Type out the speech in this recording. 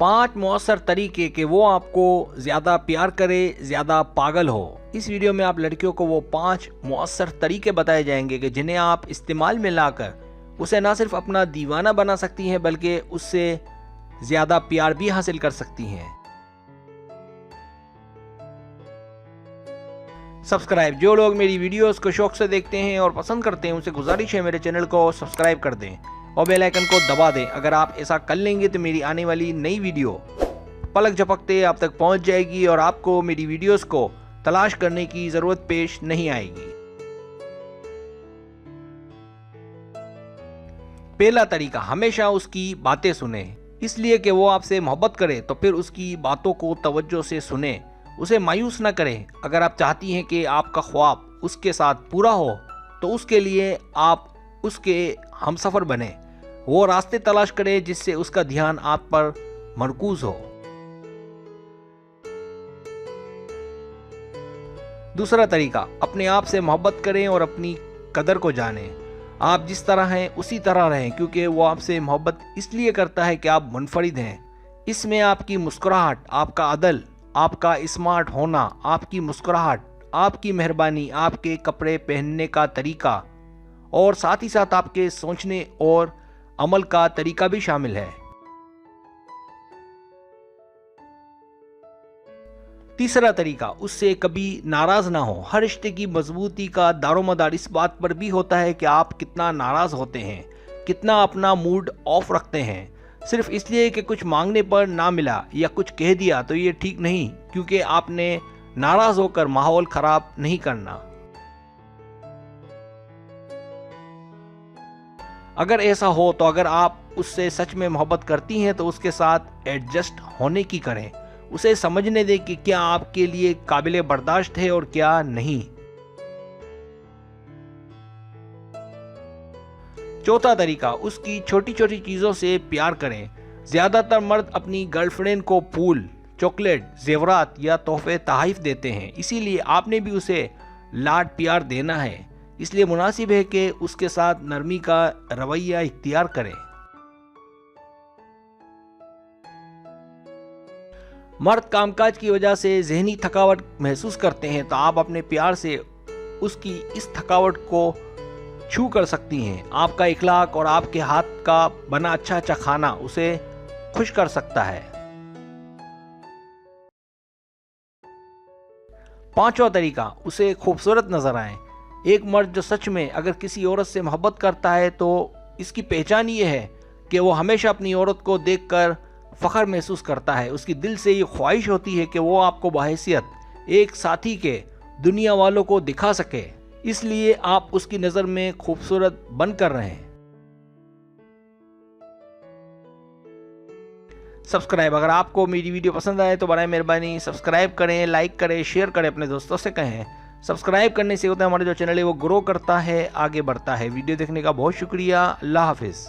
5 मौसर तरीके के वो आपको ज़्यादा प्यार करे, ज़्यादा पागल हो। इस वीडियो में आप लड़कियों को वो 5 मौसर तरीके बताए जाएंगे कि जिन्हें आप इस्तेमाल में लाकर उसे ना सिर्फ अपना दीवाना बना सकती हैं बल्कि उससे ज़्यादा प्यार भी हासिल कर सकती हैं। सब्सक्राइब, जो लोग मेरी वीडियोस को शौक से देखते हैं और पसंद करते हैं उनसे गुजारिश है मेरे चैनल को सब्सक्राइब कर दें और बेल आइकन को दबा दें। अगर आप ऐसा कर लेंगे तो मेरी आने वाली नई वीडियो पलक झपकते आप तक पहुंच जाएगी और आपको मेरी वीडियोस को तलाश करने की ज़रूरत पेश नहीं आएगी। पहला तरीका, हमेशा उसकी बातें सुने, इसलिए कि वो आपसे मोहब्बत करे तो फिर उसकी बातों को तवज्जो से सुने, उसे मायूस न करें। अगर आप चाहती हैं कि आपका ख्वाब उसके साथ पूरा हो तो उसके लिए आप उसके हमसफ़र बने, वो रास्ते तलाश करे जिससे उसका ध्यान आप पर मरकूज हो। दूसरा तरीका, अपने आप से मोहब्बत करें और अपनी कदर को जानें। आप जिस तरह हैं उसी तरह रहें, क्योंकि वो आपसे मोहब्बत इसलिए करता है कि आप मुनफरिद हैं। इसमें आपकी मुस्कुराहट, आपका अदल, आपका स्मार्ट होना, आपकी मुस्कुराहट, आपकी मेहरबानी, आपके कपड़े पहनने का तरीका और साथ ही साथ आपके सोचने और अमल का तरीका भी शामिल है। तीसरा तरीका, उससे कभी नाराज ना हो। हर रिश्ते की मजबूती का दारोमदार इस बात पर भी होता है कि आप कितना नाराज होते हैं, कितना अपना मूड ऑफ रखते हैं। सिर्फ इसलिए कि कुछ मांगने पर ना मिला या कुछ कह दिया तो ये ठीक नहीं, क्योंकि आपने नाराज होकर माहौल खराब नहीं करना। अगर ऐसा हो तो अगर आप उससे सच में मोहब्बत करती हैं तो उसके साथ एडजस्ट होने की करें, उसे समझने दें कि क्या आपके लिए काबिले बर्दाश्त है और क्या नहीं। चौथा तरीका, उसकी छोटी छोटी चीज़ों से प्यार करें। ज़्यादातर मर्द अपनी गर्लफ्रेंड को फूल, चॉकलेट, जेवरात या तोहफे तोहफ़ देते हैं, इसीलिए आपने भी उसे लाड प्यार देना है। इसलिए मुनासिब है कि उसके साथ नरमी का रवैया इख्तियार करें। मर्द कामकाज की वजह से जहनी थकावट महसूस करते हैं, तो आप अपने प्यार से उसकी इस थकावट को छू कर सकती हैं। आपका इखलाक और आपके हाथ का बना अच्छा अच्छा खाना उसे खुश कर सकता है। पांचवा तरीका, उसे खूबसूरत नजर आए। एक मर्द जो सच में अगर किसी औरत से मोहब्बत करता है तो इसकी पहचान ये है कि वो हमेशा अपनी औरत को देखकर फ़ख्र महसूस करता है। उसकी दिल से ये ख्वाहिश होती है कि वो आपको बहैसियत एक साथी के दुनिया वालों को दिखा सके, इसलिए आप उसकी नज़र में खूबसूरत बनकर रहें। सब्सक्राइब, अगर आपको मेरी वीडियो पसंद आए तो बराए मेहरबानी सब्सक्राइब करें, लाइक करें, शेयर करें, अपने दोस्तों से कहें। सब्सक्राइब करने से होता है हमारा जो चैनल है वो ग्रो करता है, आगे बढ़ता है। वीडियो देखने का बहुत शुक्रिया। अल्लाह हाफिज़।